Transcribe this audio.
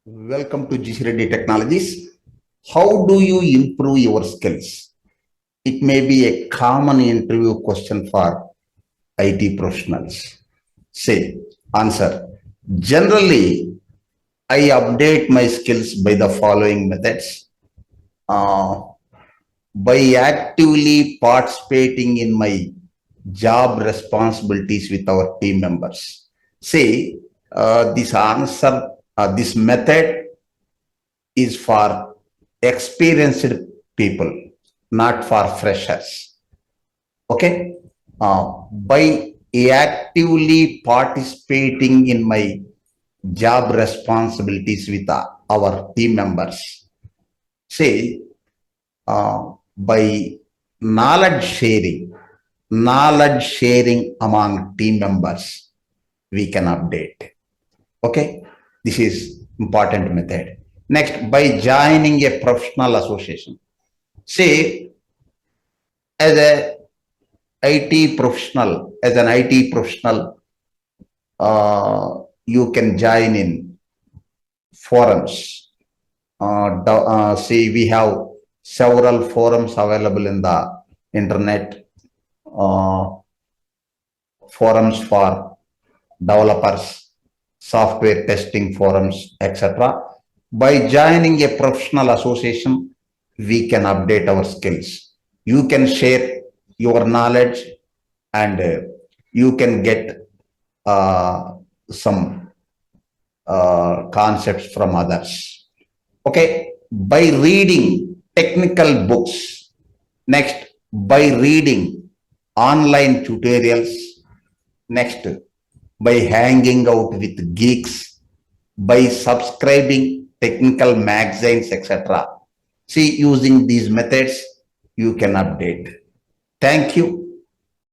Welcome to Reddy Technologies. How do you improve your skills? It may be a common interview question for IT professionals. Say, answer. Generally, I update my skills by the following methods. Uh, by actively participating in my job responsibilities with our team members. Say, this method is for experienced people, not for freshers. Okay. By actively participating in my job responsibilities with our team members, say, by knowledge sharing among team members, we can update. Okay. This is important method. Next, by joining a professional association. Say, as a as an IT professional, you can join in forums. See, we have several forums available in the internet. Forums for developers, software testing forums, etc. By joining a professional association, we can update our skills. You can share your knowledge and you can get some concepts from others. Okay, by reading technical books. Next, by reading online tutorials. Next, by hanging out with geeks, by subscribing technical magazines, etc. See, using these methods, you can update. Thank you.